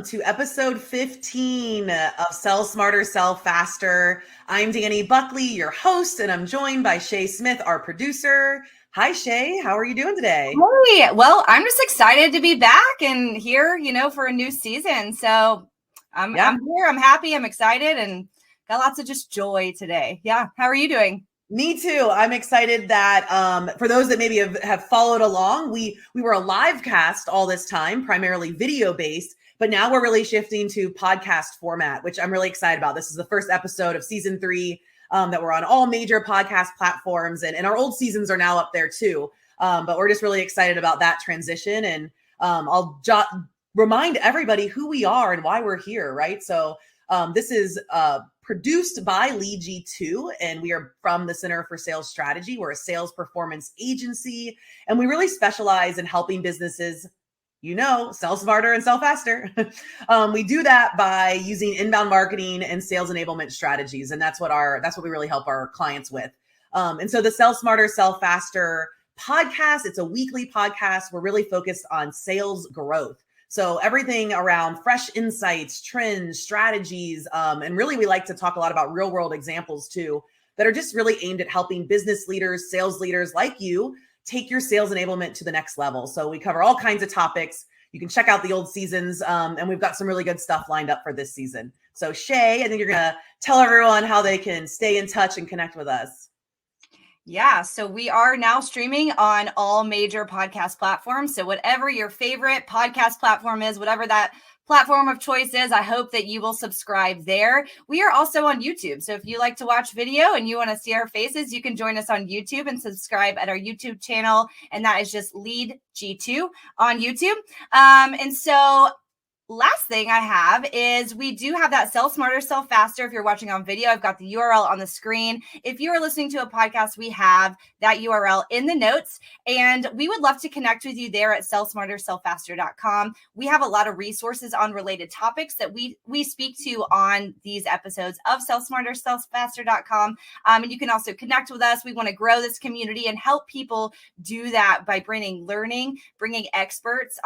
to episode 15 of Sell Smarter, Sell Faster. I'm Dani Buckley, your host, and I'm joined by Shaye Smith, our producer. Hi, Shaye. How are you doing today? Hey, well, I'm just excited to be back and here, for a new season. So I'm here. I'm happy. I'm excited and got lots of just joy today. Yeah. How are you doing? Me too. I'm excited that for those that maybe have followed along, we were a live cast all this time, primarily video based, but now we're really shifting to podcast format, which I'm really excited about. This is the first episode of season 3 that we're on all major podcast platforms, and our old seasons are now up there too. But we're just really excited about that transition, and I'll remind everybody who we are and why we're here, right? So this is produced by Lead G2, and we are from the Center for Sales Strategy. We're a sales performance agency, and we really specialize in helping businesses, sell smarter and sell faster. We do that by using inbound marketing and sales enablement strategies, and that's what we really help our clients with. And so the Sell Smarter, Sell Faster podcast, it's a weekly podcast. We're really focused on sales growth. So everything around fresh insights, trends, strategies, and really we like to talk a lot about real world examples too, that are just really aimed at helping business leaders, sales leaders like you take your sales enablement to the next level. So we cover all kinds of topics. You can check out the old seasons, and we've got some really good stuff lined up for this season. So Shaye, I think you're going to tell everyone how they can stay in touch and connect with us. Yeah, so we are now streaming on all major podcast platforms. So whatever your favorite podcast platform is, whatever that platform of choice is, I hope that you will subscribe there. We are also on YouTube. So if you like to watch video and you want to see our faces, you can join us on YouTube and subscribe at our YouTube channel. And that is just Lead G2 on YouTube. And so last thing I have is we do have that Sell Smarter, Sell Faster. If you're watching on video, I've got the URL on the screen. If you are listening to a podcast, we have that URL in the notes, and we would love to connect with you there at sellsmartersellfaster.com. We have a lot of resources on related topics that we speak to on these episodes of sellsmartersellfaster.com. And you can also connect with us. We want to grow this community and help people do that by bringing experts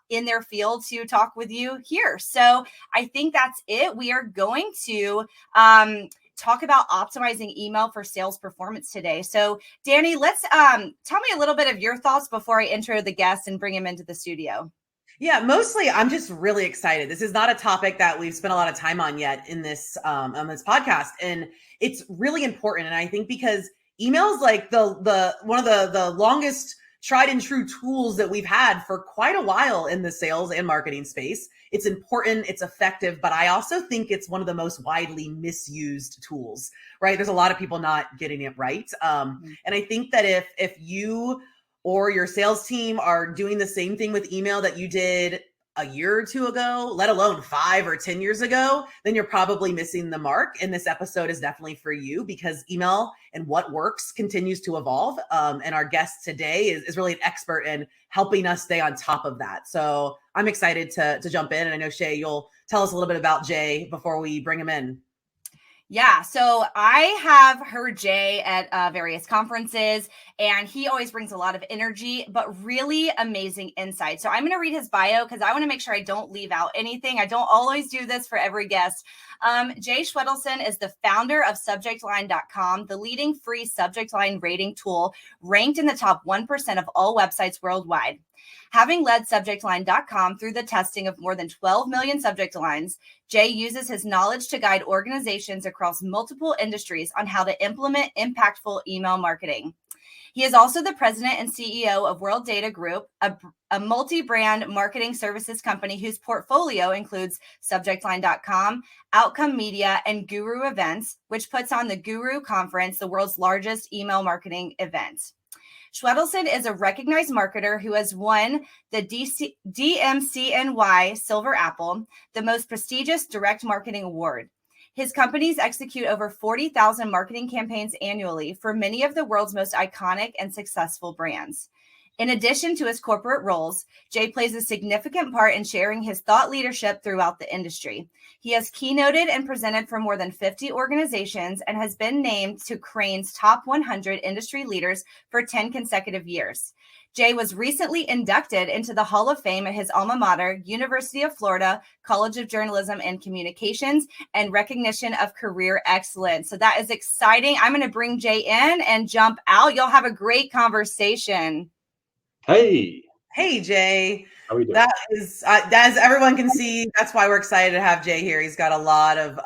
in their field to talk with you here. So I think that's it. We are going to talk about optimizing email for sales performance today. So Dani, let's tell me a little bit of your thoughts before I intro the guest and bring him into the studio. Yeah, mostly I'm just really excited. This is not a topic that we've spent a lot of time on yet in this on this podcast, and it's really important. And I think because email is like the one of the longest tried and true tools that we've had for quite a while in the sales and marketing space. It's important, it's effective, but I also think it's one of the most widely misused tools, right? There's a lot of people not getting it right. And I think that if you or your sales team are doing the same thing with email that you did a year or two ago, let alone 5 or 10 years ago, then you're probably missing the mark. And this episode is definitely for you because email and what works continues to evolve. And our guest today is really an expert in helping us stay on top of that. So I'm excited to jump in. And I know, Shaye, you'll tell us a little bit about Jay before we bring him in. Yeah, so I have heard Jay at various conferences, and he always brings a lot of energy, but really amazing insight. So I'm going to read his bio because I want to make sure I don't leave out anything. I don't always do this for every guest. Jay Schwedelson is the founder of SubjectLine.com, the leading free subject line rating tool ranked in the top 1% of all websites worldwide. Having led SubjectLine.com through the testing of more than 12 million subject lines, Jay uses his knowledge to guide organizations across multiple industries on how to implement impactful email marketing. He is also the president and CEO of Worldata Group, a multi-brand marketing services company whose portfolio includes SubjectLine.com, Outcome Media, and Guru Events, which puts on the Guru Conference, the world's largest email marketing event. Schwedelson is a recognized marketer who has won the DMCNY Silver Apple, the most prestigious direct marketing award. His companies execute over 40,000 marketing campaigns annually for many of the world's most iconic and successful brands. In addition to his corporate roles, Jay plays a significant part in sharing his thought leadership throughout the industry. He has keynoted and presented for more than 50 organizations and has been named to Crain's top 100 industry leaders for 10 consecutive years. Jay was recently inducted into the Hall of Fame at his alma mater, University of Florida College of Journalism and Communications, and recognition of career excellence. So that is exciting. I'm going to bring Jay in and jump out. Y'all have a great conversation. Hey. Hey, Jay. How we doing? That is, as everyone can see, that's why we're excited to have Jay here. He's got a lot of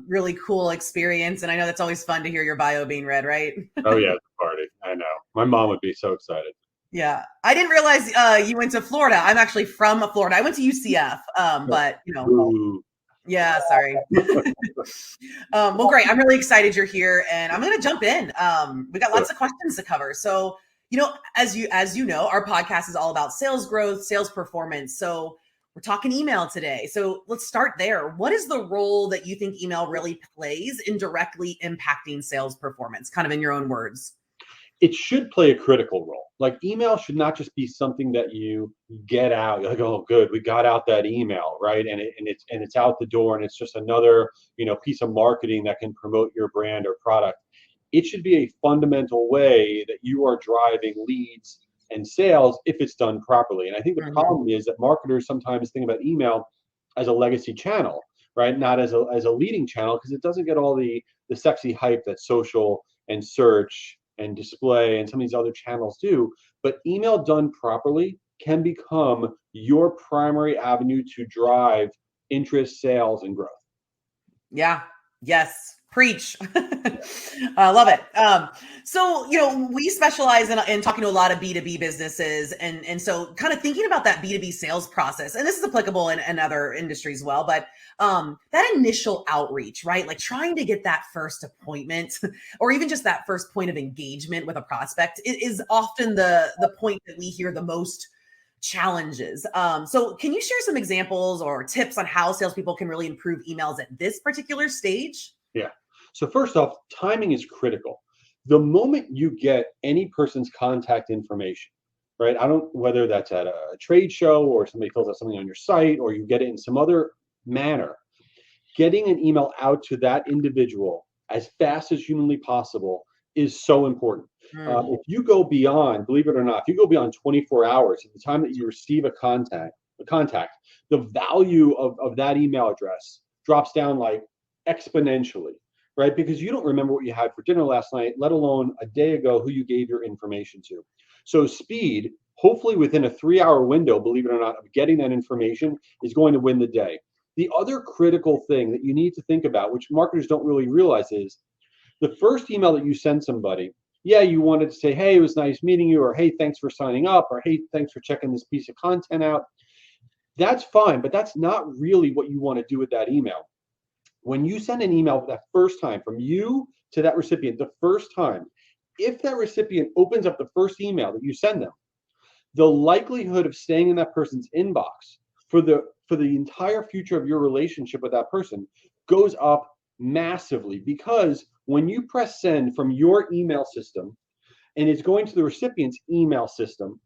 really cool experience. And I know that's always fun to hear your bio being read, right? Oh, yeah, the party. I know. My mom would be so excited. Yeah. I didn't realize you went to Florida. I'm actually from Florida. I went to UCF, but, you know. Ooh. Yeah, sorry. Well, great. I'm really excited you're here, and I'm going to jump in. We got lots of questions to cover. So, you know, as you know, our podcast is all about sales growth, sales performance. So we're talking email today. So let's start there. What is the role that you think email really plays in directly impacting sales performance, kind of in your own words? It should play a critical role. Like, email should not just be something that you get out. You're like, oh, good, we got out that email, right? And it's out the door, and it's just another, you know, piece of marketing that can promote your brand or product. It should be a fundamental way that you are driving leads and sales if it's done properly. And I think the problem is that marketers sometimes think about email as a legacy channel, right? Not as a leading channel, because it doesn't get all the sexy hype that social and search and display and some of these other channels do. But email done properly can become your primary avenue to drive interest, sales, and growth. Yeah. Yes. Preach. I love it. So, you know, we specialize in talking to a lot of B2B businesses. And so kind of thinking about that B2B sales process, and this is applicable in other industries as well, but that initial outreach, right? Like trying to get that first appointment or even just that first point of engagement with a prospect is often the point that we hear the most challenges. So can you share some examples or tips on how salespeople can really improve emails at this particular stage? Yeah. So first off, timing is critical. The moment you get any person's contact information, right? Whether that's at a trade show or somebody fills out something on your site or you get it in some other manner, getting an email out to that individual as fast as humanly possible is so important. If you go beyond, believe it or not, if you go beyond 24 hours at the time that you receive a contact, the value of that email address drops down like exponentially, right? Because you don't remember what you had for dinner last night, let alone a day ago who you gave your information to. So speed, hopefully within a 3-hour window, believe it or not, of getting that information is going to win the day. The other critical thing that you need to think about, which marketers don't really realize, is the first email that you send somebody, yeah, you wanted to say, hey, it was nice meeting you, or hey, thanks for signing up, or hey, thanks for checking this piece of content out. That's fine, but that's not really what you want to do with that email. When you send an email that first time from you to that recipient, the first time, if that recipient opens up the first email that you send them, the likelihood of staying in that person's inbox for the entire future of your relationship with that person goes up massively, because when you press send from your email system and it's going to the recipient's email system,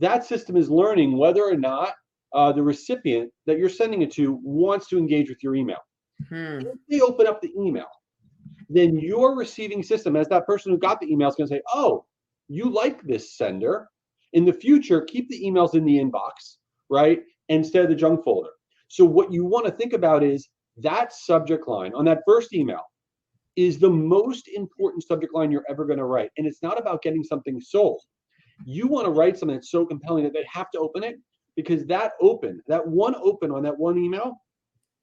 that system is learning whether or not the recipient that you're sending it to wants to engage with your email. If they open up the email, then your receiving system, as that person who got the email, is going to say, oh, you like this sender. In the future, keep the emails in the inbox, right? Instead of the junk folder. So what you want to think about is that subject line on that first email is the most important subject line you're ever going to write. And it's not about getting something sold. You want to write something that's so compelling that they have to open it, because that one open on that one email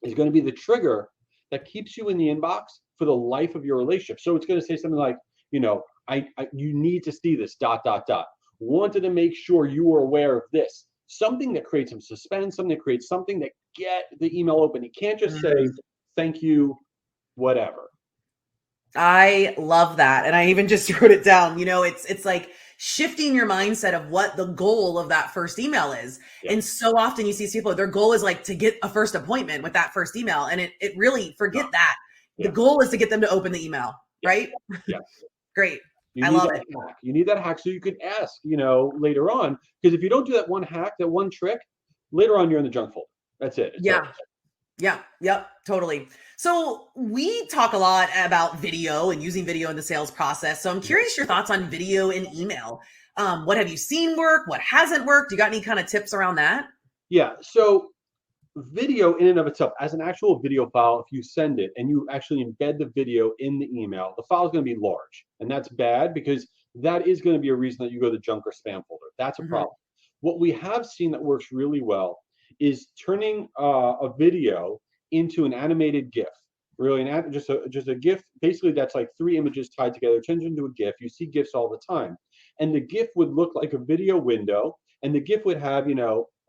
is going to be the trigger that keeps you in the inbox for the life of your relationship. So it's going to say something like, you know, you need to see this ... Wanted to make sure you were aware of this. Something that creates some suspense, something that get the email open. You can't just say, thank you, whatever. I love that. And I even just wrote it down. You know, it's like shifting your mindset of what the goal of that first email is. Yeah. And so often you see people, their goal is like to get a first appointment with that first email. And it really, forget that. The goal is to get them to open the email, right? Yeah. Great. I love it. Hack. You need that hack so you can ask, later on. Because if you don't do that one hack, that one trick, later on you're in the junk folder. That's it. It's Yeah. over. Yeah. Yep. Totally. So we talk a lot about video and using video in the sales process. So I'm curious your thoughts on video and email. What have you seen work? What hasn't worked? You got any kind of tips around that? Yeah. So video in and of itself, as an actual video file, if you send it and you actually embed the video in the email, the file is going to be large. And that's bad because that is going to be a reason that you go to the junk or spam folder. That's a problem. What we have seen that works really well is turning a video into an animated GIF. Really, just a GIF. Basically, that's like 3 images tied together, turns into a GIF. You see GIFs all the time, and the GIF would look like a video window, and the GIF would have,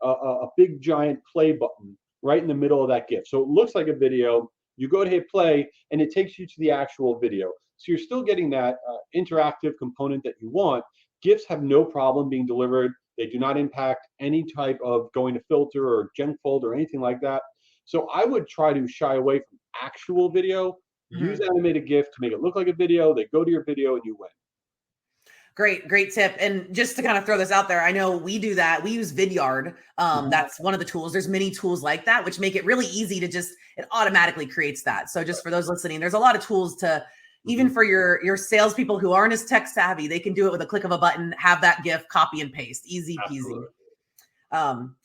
a big giant play button right in the middle of that GIF. So it looks like a video. You go to hit play, and it takes you to the actual video. So you're still getting that interactive component that you want. GIFs have no problem being delivered. They do not impact any type of going to filter or junk folder or anything like that. So I would try to shy away from actual video. Use animated GIF to make it look like a video. They go to your video and you win. Great tip. And just to kind of throw this out there, I know we do that. We use Vidyard. That's one of the tools. There's many tools like that, which make it really easy to it automatically creates that. So just for those listening, there's a lot of tools to, even for your salespeople who aren't as tech savvy, they can do it with a click of a button, have that GIF, copy and paste, easy peasy.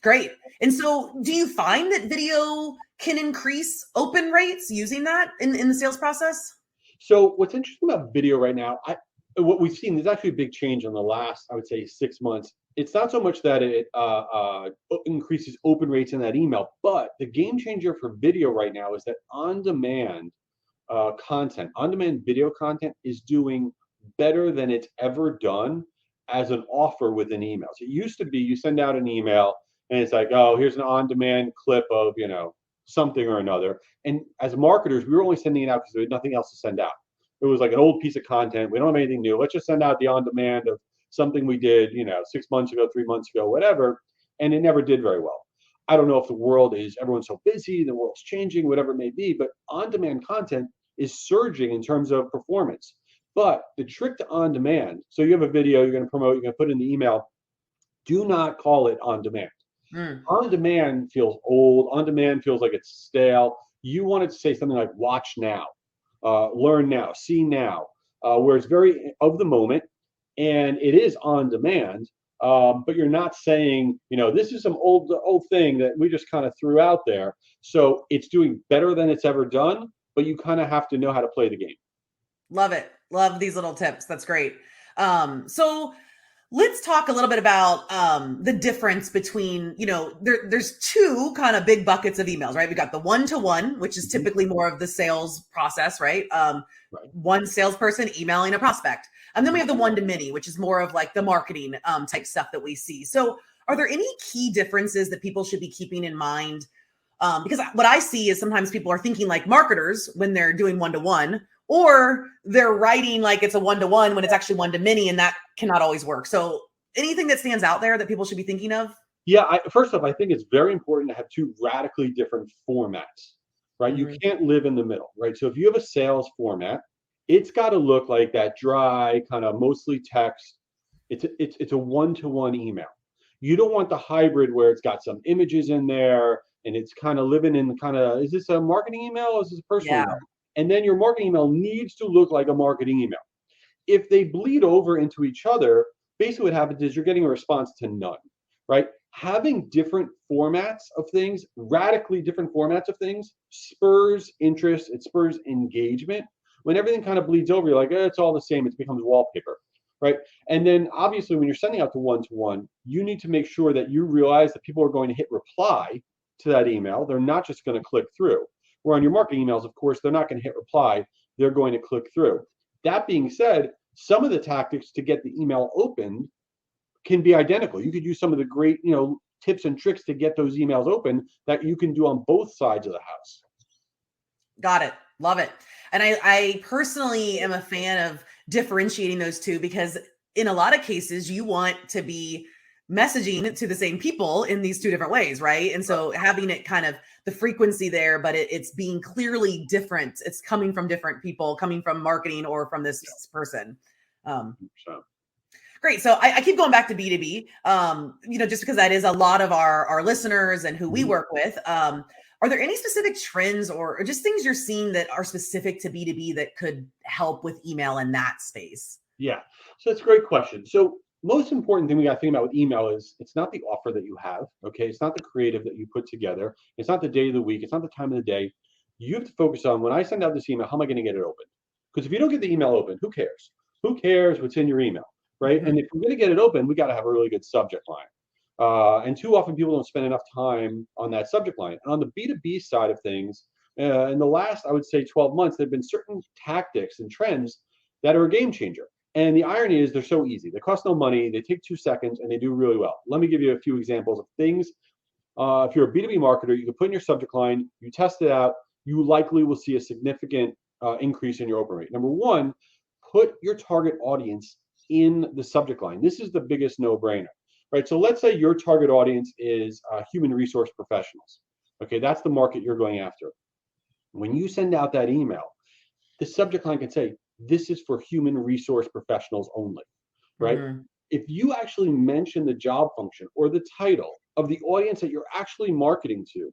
Great. And so do you find that video can increase open rates using that in the sales process? So what's interesting about video right now, what we've seen, there's actually a big change in the last, I would say, 6 months. It's not so much that it increases open rates in that email, but the game changer for video right now is that on-demand content, on-demand video content is doing better than it's ever done as an offer within emails. It used to be you send out an email and it's like, oh, here's an on-demand clip of, something or another. And as marketers, we were only sending it out because there was nothing else to send out. It was like an old piece of content. We don't have anything new. Let's just send out the on-demand of something we did, 6 months ago, 3 months ago, whatever. And it never did very well. I don't know if everyone's so busy, the world's changing, whatever it may be, but on-demand content is surging in terms of performance. But the trick to on-demand, so you have a video you're going to promote, you're going to put in the email, do not call it on-demand. On-demand feels old. On-demand feels like it's stale. You want it to say something like watch now, learn now, see now, where it's very of the moment, and it is on-demand, but you're not saying, this is some old thing that we just kind of threw out there. So it's doing better than it's ever done, but you kind of have to know how to play the game. Love it. Love these little tips. That's great. So let's talk a little bit about the difference between, there's 2 kind of big buckets of emails, right? We got the one-to-one, which is typically more of the sales process, right? One salesperson emailing a prospect. And then we have the one-to-many, which is more of like the marketing type stuff that we see. So are there any key differences that people should be keeping in mind? Because what I see is sometimes people are thinking like marketers when they're doing one-to-one, or they're writing like it's a one-to-one when it's actually one-to-many, and that cannot always work. So anything that stands out there that people should be thinking of? Yeah, first off, I think it's very important to have 2 radically different formats, right? You can't live in the middle, right? So if you have a sales format, it's got to look like that dry, kind of mostly text. It's a one-to-one email. You don't want the hybrid where it's got some images in there and it's kind of living in the kind of, is this a marketing email or is this a personal email? And then your marketing email needs to look like a marketing email. If they bleed over into each other, basically what happens is you're getting a response to none, right? Having different formats of things, radically different formats of things, spurs interest, it spurs engagement. When everything kind of bleeds over, you're like, it's all the same, it becomes wallpaper, right? And then obviously when you're sending out to one-to-one, you need to make sure that you realize that people are going to hit reply to that email. They're not just going to click through. Where on your marketing emails, of course, they're not going to hit reply. They're going to click through. That being said, some of the tactics to get the email opened can be identical. You could use some of the great, tips and tricks to get those emails open that you can do on both sides of the house. Got it. Love it. And I personally am a fan of differentiating those 2 because in a lot of cases, you want to be messaging to the same people in these 2 different ways, right? And so having it kind of the frequency there, but it's being clearly different. It's coming from different people, coming from marketing or from this person. So. Great. So I keep going back to B2B, just because that is a lot of our listeners and who we work with. Are there any specific trends or just things you're seeing that are specific to B2B that could help with email in that space? Yeah. So that's a great question. So most important thing we got to think about with email is it's not the offer that you have. Okay. It's not the creative that you put together. It's not the day of the week. It's not the time of the day. You have to focus on when I send out this email, how am I going to get it open? Because if you don't get the email open, who cares? Who cares what's in your email? Right. And if we're going to get it open, we got to have a really good subject line. And too often people don't spend enough time on that subject line. And on the B2B side of things, in the last, I would say 12 months, there have been certain tactics and trends that are a game changer. And the irony is they're so easy. They cost no money. They take 2 seconds and they do really well. Let me give you a few examples of things. If you're a B2B marketer, you can put in your subject line, you test it out, you likely will see a significant increase in your open rate. Number one, put your target audience in the subject line. This is the biggest no-brainer, right? So let's say your target audience is human resource professionals. Okay, that's the market you're going after. When you send out that email, the subject line can say, this is for human resource professionals only, right? If you actually mention the job function or the title of the audience that you're actually marketing to,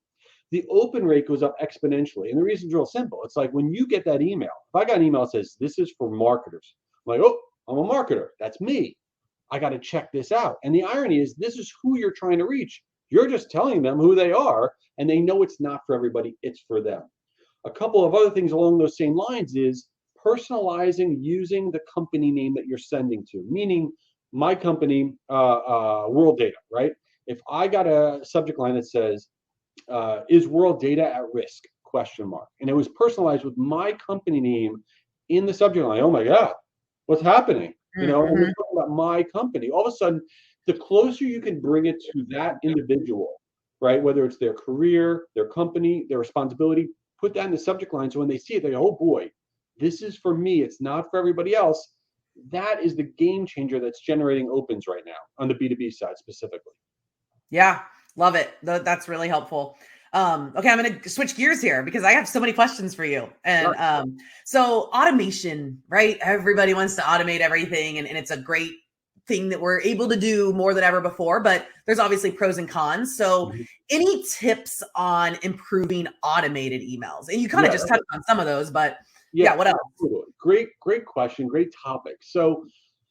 the open rate goes up exponentially. And the reason's real simple. It's like when you get that email, if I got an email that says, this is for marketers, I'm like, oh, I'm a marketer. That's me. I got to check this out. And the irony is this is who you're trying to reach. You're just telling them who they are, and they know it's not for everybody, it's for them. A couple of other things along those same lines is personalizing using the company name that you're sending to, meaning my company, Worldata, right? If I got a subject line that says, is Worldata at risk? ? And it was personalized with my company name in the subject line. Oh my God, what's happening? And we're talking about my company. All of a sudden, the closer you can bring it to that individual, right? Whether it's their career, their company, their responsibility, put that in the subject line. So when they see it, they go, oh boy, this is for me. It's not for everybody else. That is the game changer that's generating opens right now on the B2B side specifically. Yeah, love it. That's really helpful. Okay, I'm going to switch gears here because I have so many questions for you. And so automation, right? Everybody wants to automate everything, and it's a great thing that we're able to do more than ever before, but there's obviously pros and cons. So any tips on improving automated emails? And you kind of just touched on some of those, but what else? Absolutely. Great question. Great topic. So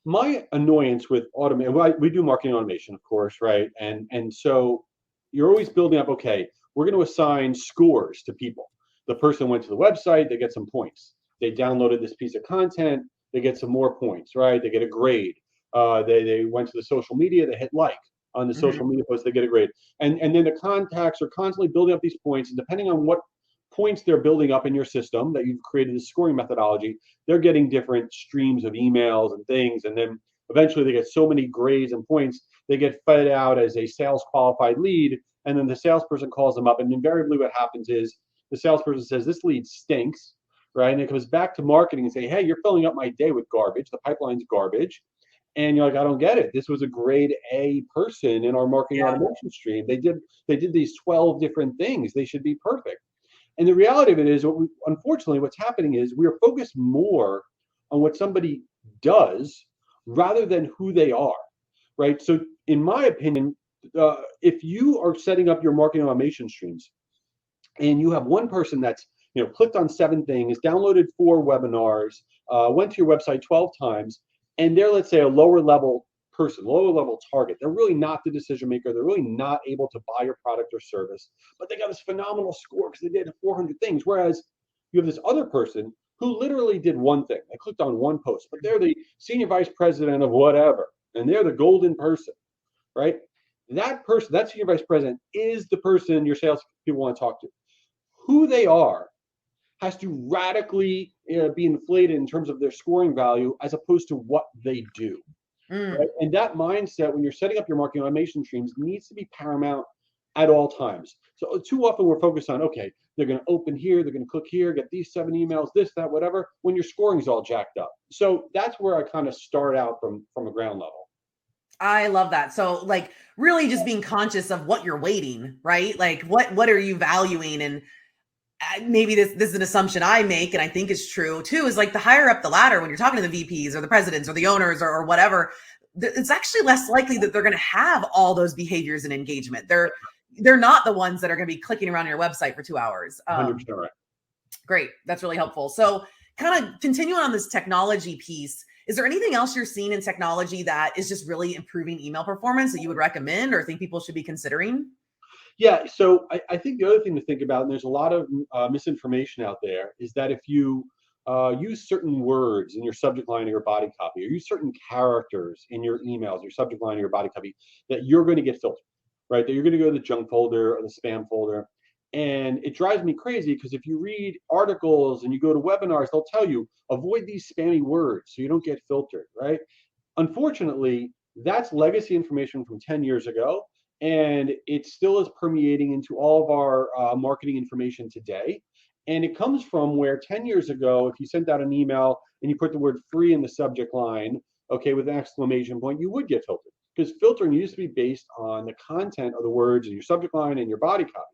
my annoyance with automation, we do marketing automation, of course, right? And so you're always building up, okay, we're going to assign scores to people. The person went to the website, they get some points. They downloaded this piece of content, they get some more points, right? They get a grade. They went to the social media, they hit like on the social media post, they get a grade. And then the contacts are constantly building up these points, and depending on what points they're building up in your system that you've created the scoring methodology, they're getting different streams of emails and things. And then eventually they get so many grades and points, they get fed out as a sales qualified lead. And then the salesperson calls them up. And invariably what happens is the salesperson says, this lead stinks, right? And it comes back to marketing and say, hey, you're filling up my day with garbage. The pipeline's garbage. And you're like, I don't get it. This was a grade A person in our marketing automation stream. They did these 12 different things. They should be perfect. And the reality of it is, unfortunately, what's happening is we are focused more on what somebody does rather than who they are, right? So in my opinion, if you are setting up your marketing automation streams and you have one person that's clicked on 7 things, downloaded 4 webinars, went to your website 12 times, and they're, let's say, a lower level person, lower level target. They're really not the decision maker. They're really not able to buy your product or service, but they got this phenomenal score because they did 400 things. Whereas you have this other person who literally did one thing. They clicked on one post, but they're the senior vice president of whatever, and they're the golden person, right? That person, that senior vice president, is the person your sales people want to talk to. Who they are has to radically be inflated in terms of their scoring value as opposed to what they do. Right? And that mindset, when you're setting up your marketing automation streams, needs to be paramount at all times. So too often we're focused on, okay, they're going to open here, they're going to click here, get these 7 emails, this, that, whatever, when your scoring is all jacked up. So that's where I kind of start out from a ground level. I love that. So like really just being conscious of what you're weighting, right? Like what are you valuing? And maybe this is an assumption I make, and I think is true too, is like the higher up the ladder, when you're talking to the VPs or the presidents or the owners or whatever, it's actually less likely that they're going to have all those behaviors and engagement. They're not the ones that are going to be clicking around your website for 2 hours. 100% right. Great. That's really helpful. So kind of continuing on this technology piece, is there anything else you're seeing in technology that is just really improving email performance that you would recommend or think people should be considering? Yeah, so I think the other thing to think about, and there's a lot of misinformation out there, is that if you use certain words in your subject line of your body copy, or use certain characters in your emails, your subject line of your body copy, that you're going to get filtered, right? That you're going to go to the junk folder or the spam folder. And it drives me crazy because if you read articles and you go to webinars, they'll tell you avoid these spammy words so you don't get filtered, right? Unfortunately, that's legacy information from 10 years ago, and it still is permeating into all of our marketing information today. And it comes from where 10 years ago, if you sent out an email and you put the word free in the subject line, okay, with an exclamation point, you would get filtered, because filtering used to be based on the content of the words in your subject line and your body copy.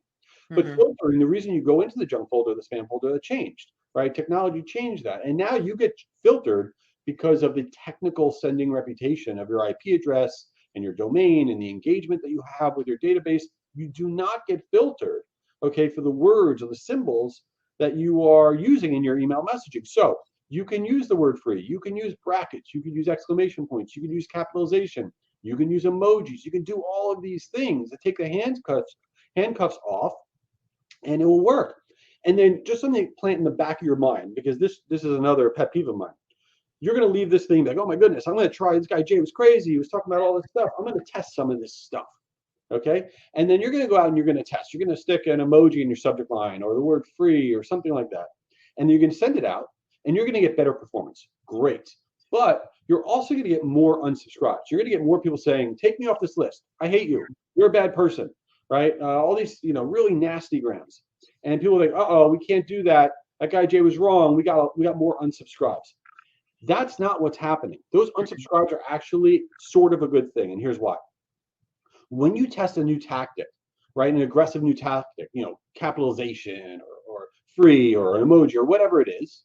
But filtering, the reason you go into the junk folder, the spam folder, that changed, right? Technology changed that. And now you get filtered because of the technical sending reputation of your IP address and your domain and the engagement that you have with your database. You do not get filtered, okay, for the words or the symbols that you are using in your email messaging. So you can use the word free, you can use brackets, you can use exclamation points, you can use capitalization, you can use emojis, you can do all of these things that take the handcuffs off, and it will work. And then just something to plant in the back of your mind, because this is another pet peeve of mine. You're going to leave this thing like, oh my goodness, I'm going to try, this guy Jay was crazy, he was talking about all this stuff, I'm going to test some of this stuff, okay? And then you're going to go out and you're going to test. You're going to stick an emoji in your subject line or the word free or something like that, and you're going to send it out, and you're going to get better performance. Great. But you're also going to get more unsubscribes. You're going to get more people saying, take me off this list, I hate you, you're a bad person, right? All these, really nasty grams. And people are like, uh-oh, we can't do that, that guy Jay was wrong, we got more unsubscribes. That's not what's happening. Those unsubscribes are actually sort of a good thing, and here's why. When you test a new tactic, right, an aggressive new tactic, capitalization or free or an emoji or whatever it is,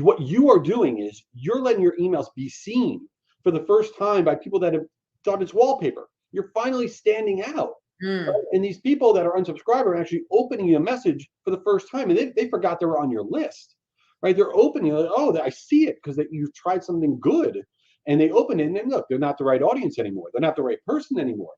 what you are doing is you're letting your emails be seen for the first time by people that have thought it's wallpaper. You're finally standing out. Right? And these people that are unsubscribed are actually opening a message for the first time, and they forgot they were on your list. Right? They're opening, like, oh, I see it because you've tried something good, and they open it, and then look, they're not the right audience anymore. They're not the right person anymore.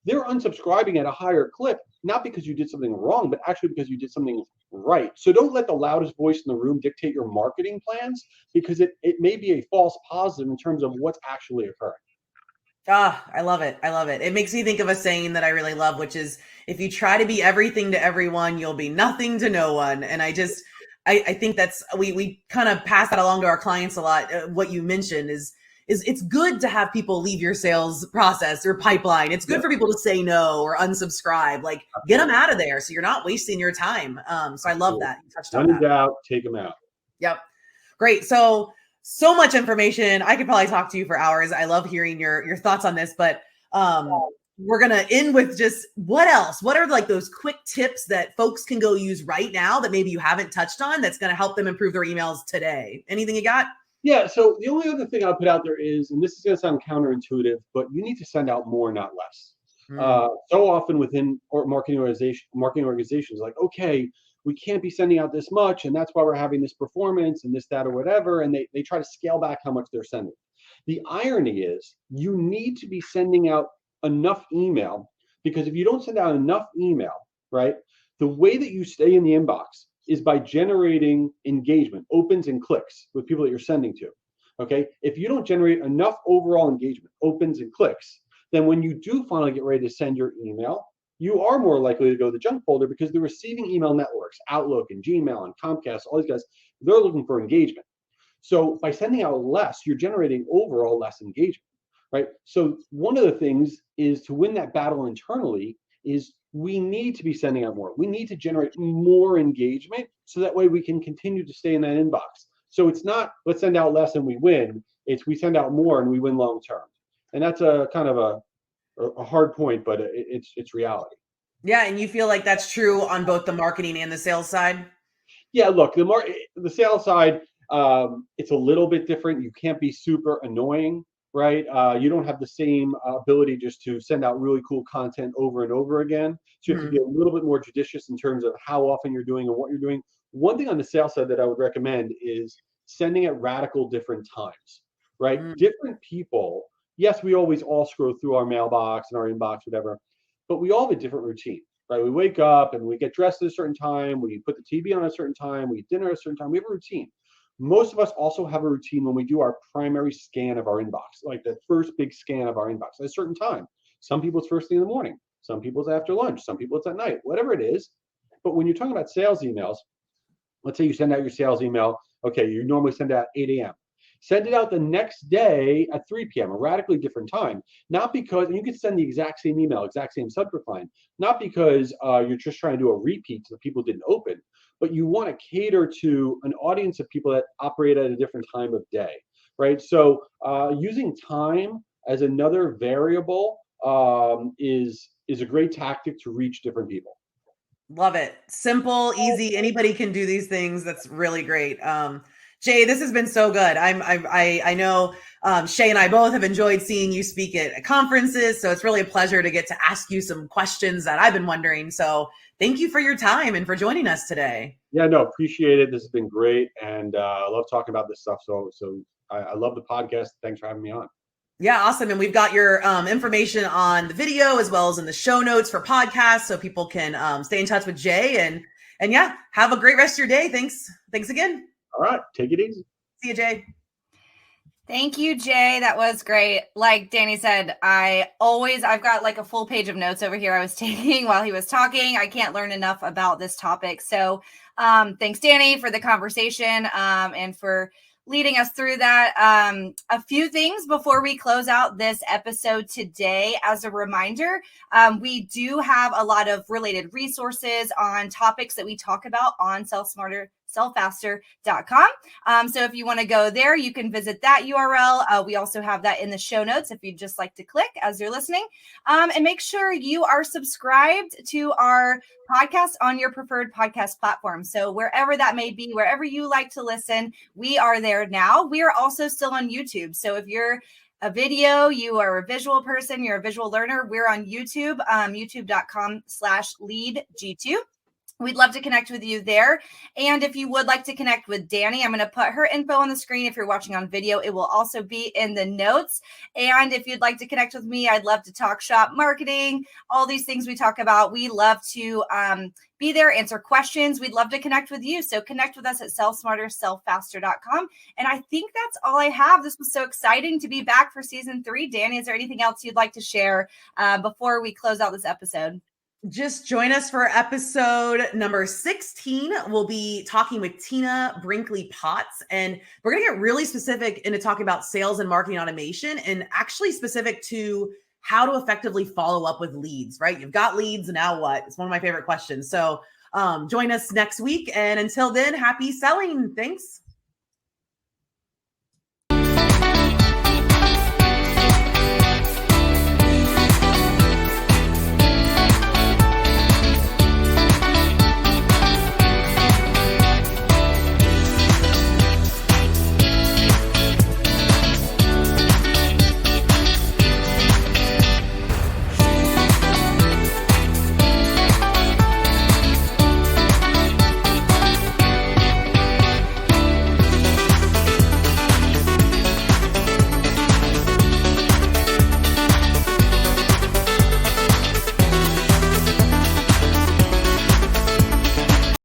They're unsubscribing at a higher clip, not because you did something wrong, but actually because you did something right. So don't let the loudest voice in the room dictate your marketing plans, because it may be a false positive in terms of what's actually occurring. I love it. I love it. It makes me think of a saying that I really love, which is, if you try to be everything to everyone, you'll be nothing to no one. And I think that's, we kind of pass that along to our clients a lot. What you mentioned is it's good to have people leave your sales process or pipeline. It's good for people to say no or unsubscribe, like get them out of there so you're not wasting your time. So I love that. You touched on that. None in doubt, take them out. Yep. Great. So much information. I could probably talk to you for hours. I love hearing your thoughts on this, but we're going to end with just what else? What are like those quick tips that folks can go use right now that maybe you haven't touched on that's going to help them improve their emails today? Anything you got? Yeah. So the only other thing I'll put out there is, and this is going to sound counterintuitive, but you need to send out more, not less. So often within marketing organizations, like, okay, we can't be sending out this much, and that's why we're having this performance and this, that, or whatever, and they try to scale back how much they're sending. The irony is you need to be sending out enough email, because if you don't send out enough email, right, the way that you stay in the inbox is by generating engagement, opens and clicks with people that you're sending to, okay? If you don't generate enough overall engagement, opens and clicks, then when you do finally get ready to send your email, you are more likely to go to the junk folder, because the receiving email networks, Outlook and Gmail and Comcast, all these guys, they're looking for engagement. So by sending out less, you're generating overall less engagement, right? So one of the things is to win that battle internally is we need to be sending out more. We need to generate more engagement so that way we can continue to stay in that inbox. So it's not, let's send out less and we win. It's we send out more and we win long term. And that's a kind of a hard point, but it's reality. Yeah. And you feel like that's true on both the marketing and the sales side? Yeah, look, the sales side, it's a little bit different. You can't be super annoying, right? You don't have the same ability just to send out really cool content over and over again. So you have to be a little bit more judicious in terms of how often you're doing and what you're doing. One thing on the sales side that I would recommend is sending at radical different times, right? Different people. Yes, we always all scroll through our mailbox and our inbox, whatever, but we all have a different routine. Right, we wake up and we get dressed at a certain time. We put the TV on a certain time. We eat dinner at a certain time. We have a routine. Most of us also have a routine when we do our primary scan of our inbox, like the first big scan of our inbox at a certain time. Some people it's first thing in the morning. Some people it's after lunch. Some people it's at night. Whatever it is. But when you're talking about sales emails, let's say you send out your sales email. Okay, you normally send it at 8 a.m. Send it out the next day at 3 p.m., a radically different time. Not because, and you can send the exact same email, exact same subject line, not because you're just trying to do a repeat so the people didn't open, but you want to cater to an audience of people that operate at a different time of day, right? So using time as another variable is a great tactic to reach different people. Love it. Simple, easy. Anybody can do these things. That's really great. Jay, this has been so good. I know Shaye and I both have enjoyed seeing you speak at conferences, so it's really a pleasure to get to ask you some questions that I've been wondering. So thank you for your time and for joining us today. Yeah, no, appreciate it. This has been great, and I love talking about this stuff. So I love the podcast. Thanks for having me on. Yeah, awesome. And we've got your information on the video as well as in the show notes for podcasts, so people can stay in touch with Jay. And yeah, have a great rest of your day. Thanks again. All right, take it easy. See you, Jay. Thank you, Jay. That was great. Like Dani said, I've got like a full page of notes over here I was taking while he was talking. I can't learn enough about this topic. So thanks, Dani, for the conversation and for leading us through that. A few things before we close out this episode today. As a reminder, we do have a lot of related resources on topics that we talk about on sellfaster.com. So if you want to go there, you can visit that URL. We also have that in the show notes if you'd just like to click as you're listening. And make sure you are subscribed to our podcast on your preferred podcast platform. So wherever that may be, wherever you like to listen, we are there now. We are also still on YouTube. So if you're a video, you are a visual person, you're a visual learner, we're on YouTube, youtube.com/leadg2. We'd love to connect with you there. And if you would like to connect with Dani, I'm going to put her info on the screen. If you're watching on video, it will also be in the notes. And if you'd like to connect with me, I'd love to talk shop marketing, all these things we talk about. We love to be there, answer questions. We'd love to connect with you. So connect with us at sellsmarter.sellfaster.com. And I think that's all I have. This was so exciting to be back for season 3. Dani, is there anything else you'd like to share before we close out this episode? Just join us for episode number 16. We'll be talking with Tina Brinkley Potts, and we're going to get really specific into talking about sales and marketing automation, and actually specific to how to effectively follow up with leads, right? You've got leads, now what? It's one of my favorite questions. So join us next week. And until then, happy selling. Thanks.